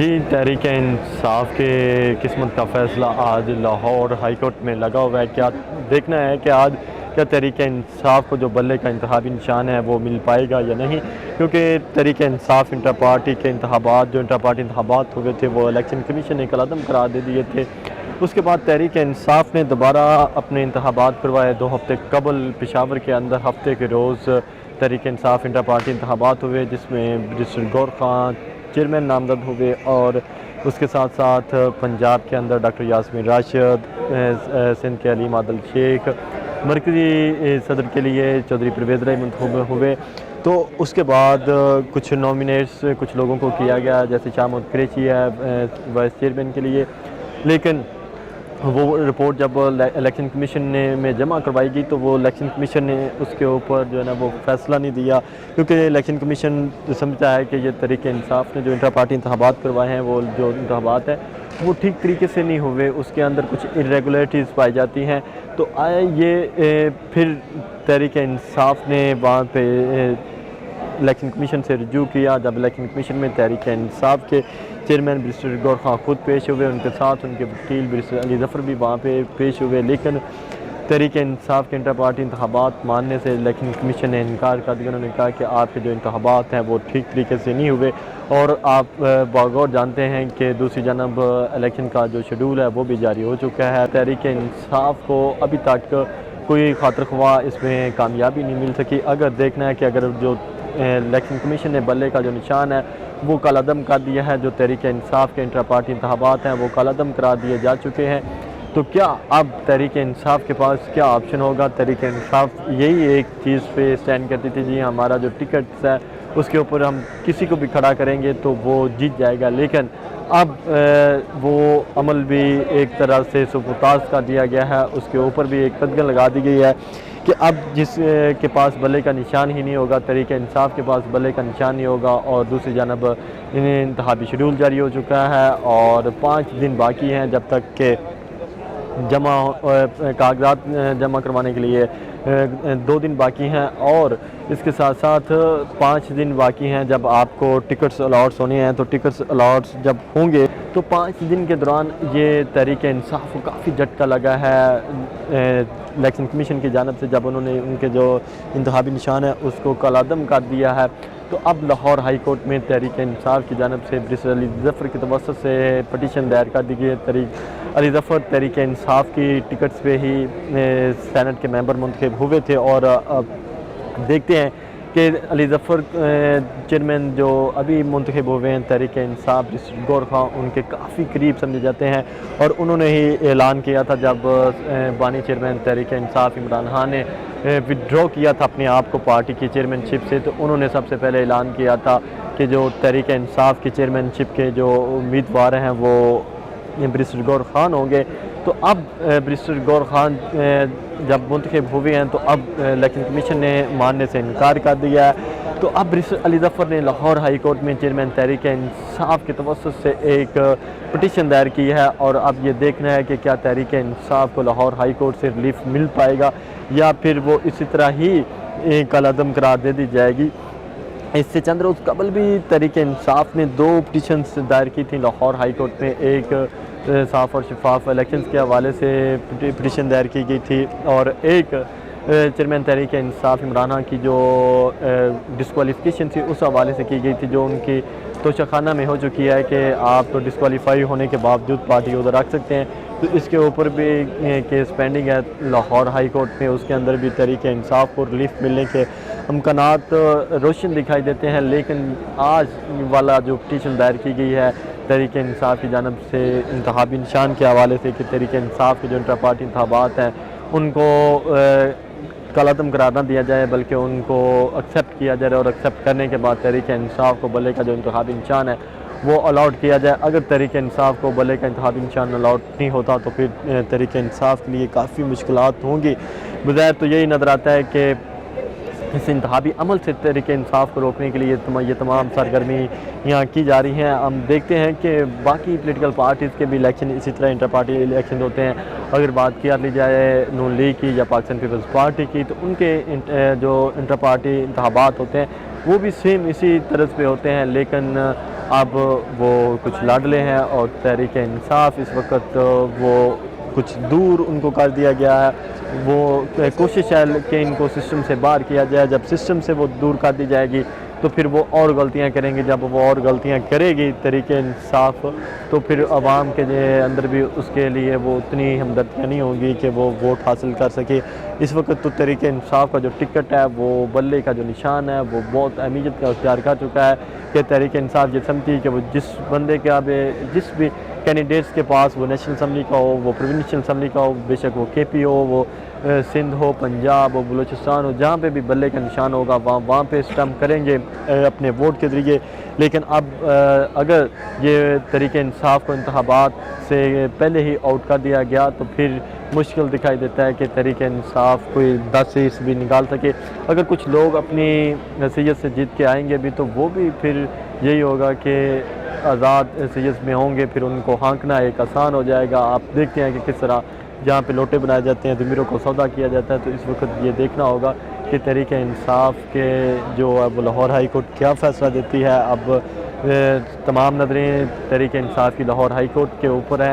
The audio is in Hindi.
जी, तहरीक इंसाफ के किस्मत का फ़ैसला आज लाहौर हाई कोर्ट में लगा हुआ है। क्या देखना है कि आज क्या तहरीक इंसाफ को जो बल्ले का इंतखाबी निशान है वो मिल पाएगा या नहीं, क्योंकि तहरीक इंसाफ इंटर पार्टी के इंतखाबात जो इंटर पार्टी इंतखाबात हुए थे वो इलेक्शन कमीशन ने कलअदम करार दे दिए थे। उसके बाद तहरीक इंसाफ ने दोबारा अपने इंतखाबात करवाए। 2 हफ्ते कबल पेशावर के अंदर हफ्ते के रोज़ तहरीक इंसाफ इंटर पार्टी इंतखाबात हुए, जिसमें बैरिस्टर गौर खान चेयरमैन नामजद हुए और उसके साथ साथ पंजाब के अंदर डॉक्टर यास्मीन राशिद, सिंध के अलीम आदिल शेख, मरकज़ी सदर के लिए चौधरी परवेज़ राय मंतखब हुए। तो उसके बाद कुछ नॉमिनेट्स कुछ लोगों को किया गया, जैसे शाह महमूद कुरैशी है वाइस चेयरमैन के लिए, लेकिन वो रिपोर्ट जब इलेक्शन कमीशन ने में जमा करवाई गई तो वो इलेक्शन कमीशन ने उसके ऊपर जो है ना वो फ़ैसला नहीं दिया, क्योंकि इलेक्शन कमीशन समझता है कि ये तहरीक इंसाफ ने जो इंटर पार्टी इंतखाबात करवाए हैं वो जो इंतखाबात है वो ठीक तरीके से नहीं हुए, उसके अंदर कुछ इरेगुलरिटीज़ पाई जाती हैं। तो आया ये फिर तहरीक इंसाफ ने वहाँ पे इलेक्शन कमीशन से रिज्यू किया। जब इलेक्शन कमीशन में तहरीक इंसाफ के चेयरमैन बैरिस्टर गौर खान खुद पेश हुए, उनके साथ उनके वकील बैरिस्टर अली ज़फ़र भी वहाँ पे पेश हुए, लेकिन तहरीक इंसाफ के इंटर पार्टी इंतखाबात मानने से इलेक्शन कमीशन ने इनकार कर दिया। उन्होंने कहा कि आपके जो इंतखाबात हैं वो ठीक तरीके से नहीं हुए, और आप बागौर जानते हैं कि दूसरी जानब इलेक्शन का जो शेड्यूल है वो भी जारी हो चुका है। तहरीक इंसाफ को अभी तक कोई खातिर ख्वाह इसमें कामयाबी नहीं मिल सकी। अगर देखना है कि अगर जो इलेक्शन कमीशन ने बल्ले का जो निशान है वो कलअदम कर दिया है, जो तहरीक इंसाफ के इंटर पार्टी इंतखाबात हैं वो कलअदम करा दिए जा चुके हैं, तो क्या अब तहरीक इंसाफ के पास क्या ऑप्शन होगा? तहरीक इंसाफ यही एक चीज़ पे स्टैंड करती थी, जी हमारा जो टिकट है उसके ऊपर हम किसी को भी खड़ा करेंगे तो वो जीत जाएगा, लेकिन अब वो अमल भी एक तरह से सुपुताज कर दिया गया है, उसके ऊपर भी एक कदगन लगा दी गई है कि अब जिस के पास बल्ले का निशान ही नहीं होगा, तहरीक इंसाफ के पास बल्ले का निशान नहीं होगा, और दूसरी जानब इंतखाबी शेड्यूल जारी हो चुका है और 5 दिन बाकी हैं जब तक के जमा कागजात जमा करवाने के लिए 2 दिन बाकी हैं, और इसके साथ साथ 5 दिन बाकी हैं जब आपको टिकट्स अलॉट्स होने हैं। तो टिकट्स अलॉट्स जब होंगे तो 5 दिन के दौरान ये तहरीक इंसाफ को काफ़ी झटका लगा है इलेक्शन कमीशन की जानब से, जब उन्होंने उनके जो इंतखाबी निशान है उसको कलअदम कर दिया है। तो अब लाहौर हाई कोर्ट में तहरीक इंसाफ की जानब से बैरिस्टर अली ज़फ़र की तवज्जो से पटिशन दायर कर दी गई है। अली ज़फ़र तहरीक इंसाफ की टिकट्स पे ही सेनेट के मेंबर मुंतखब हुए थे, और देखते हैं कि अली ज़फ़र चेयरमैन जो अभी मुंतखब हुए हैं तहरीक इंसाफ बैरिस्टर गौर खान उनके काफ़ी करीब समझे जाते हैं, और उन्होंने ही ऐलान किया था जब बानी चेयरमैन तहरीक इंसाफ इमरान खान ने विड्रॉ किया था अपने आप को पार्टी की चेयरमैनशिप से, तो उन्होंने सबसे पहले ऐलान किया था कि जो तहरीक इंसाफ की चेयरमैनशिप के जो उम्मीदवार हैं वो बैरिस्टर गौर खान होंगे। तो अब बैरिस्टर गौर खान जब मुंतखब हुए हैं तो अब इलेक्शन कमीशन ने मानने से इनकार कर दिया है। तो अब बैरिस्टर अली ज़फ़र ने लाहौर हाई कोर्ट में चेयरमैन तहरीक इंसाफ की तवज्जो से एक पटिशन दायर की है, और अब ये देखना है कि क्या तहरीक इंसाफ को लाहौर हाई कोर्ट से रिलीफ मिल पाएगा या फिर वो इसी तरह ही कलअदम करार दे दी जाएगी। इससे चंद रोज़ कबल भी तहरीक इंसाफ ने 2 पटिशन दायर की थी लाहौर हाई कोर्ट में। एक साफ़ और शफाफ इलेक्शंस के हवाले से पटिशन दायर की गई थी, और एक चेयरमैन तहरीक इंसाफ इमरान खान की जो डिस्क्वालिफिकेशन थी उस हवाले से की गई थी, जो उनकी तोशाखाना में हो चुकी है कि आप तो डिस्क्वालीफाई होने के बावजूद पार्टी उधर रख सकते हैं। तो इसके ऊपर भी केस पेंडिंग है लाहौर हाई कोर्ट में, उसके अंदर भी तहरीक इंसाफ को रिलीफ मिलने के अमकानात रोशन दिखाई देते हैं। लेकिन आज वाला जो पटिशन दायर की गई है तहरीक इंसाफ की जानब से इंतखाबी निशान के हवाले से कि तहरीक इंसाफ के जो इंटर पार्टी इंतखाबात हैं उनको कलअदम करार न दिया जाए, बल्कि उनको एक्सेप्ट किया जाए, और एक्सेप्ट करने के बाद तहरीक इंसाफ को बल्ले का जो इंतखाबी निशान है वो अलाउट किया जाए। अगर तहरीक इंसाफ को बल्ले का इंतखाबी निशान अलाउट नहीं होता तो फिर तहरीक इंसाफ के लिए काफ़ी मुश्किलात होंगी। बज़ाहिर तो यही नज़र आता है कि इस इंतखाबी अमल से तहरीक इंसाफ को रोकने के लिए ये तमाम सरगर्मी यहाँ की जा रही हैं। हम देखते हैं कि बाकी पॉलिटिकल पार्टीज़ के भी इलेक्शन इसी तरह इंटर पार्टी इलेक्शन होते हैं। अगर बात किया ली जाए नून लीग की या पाकिस्तान पीपल्स पार्टी की, तो उनके जो इंटर पार्टी इंतखाबात होते हैं वो भी सेम इसी तरह पे होते हैं, लेकिन अब वो कुछ लाडले हैं और तहरीक इंसाफ इस वक्त वो कुछ दूर उनको कर दिया गया है। वो कोशिश है कि इनको सिस्टम से बाहर किया जाए। जब सिस्टम से वो दूर कर दी जाएगी तो फिर वो और गलतियां करेंगे। जब वो और गलतियां करेगी तहरीक इंसाफ, तो फिर आवाम के अंदर भी उसके लिए वो उतनी हमदर्दियाँ नहीं होंगी कि वो वोट हासिल कर सके। इस वक्त तो तहरीक इंसाफ का जो टिकट है, वो बल्ले का जो निशान है, वो बहुत अहमियत का इख्तियार कर चुका है कि तहरीक इंसाफ ये समझती है कि वो जिस बंदे के अब जिस भी कैंडिडेट्स के पास, वो नेशनल असम्बली का हो, वो प्रोविंशियल असम्बली का हो, बेशक वो KP हो, वो सिंध हो, पंजाब हो, बलूचिस्तान हो, जहाँ पे भी बल्ले का निशान होगा वहाँ पे स्टम्प करेंगे अपने वोट के ज़रिए। लेकिन अब अगर ये तहरीक इंसाफ को इंतखाबात से पहले ही आउट कर दिया गया तो फिर मुश्किल दिखाई देता है कि तहरीक इंसाफ कोई 10 सीट भी निकाल सके। अगर कुछ लोग अपनी हैसियत से जीत के आएंगे भी तो वो भी फिर यही होगा कि आज़ाद हैसियत में होंगे, फिर उनको हाँकना एक आसान हो जाएगा। आप देखते हैं कि किस तरह जहाँ पे लोटे बनाए जाते हैं, ज़मीरों को सौदा किया जाता है। तो इस वक्त ये देखना होगा कि तहरीक इंसाफ के जो अब लाहौर हाई कोर्ट क्या फ़ैसला देती है। अब तमाम नज़रें तहरीक इंसाफ की लाहौर हाई कोर्ट के ऊपर हैं।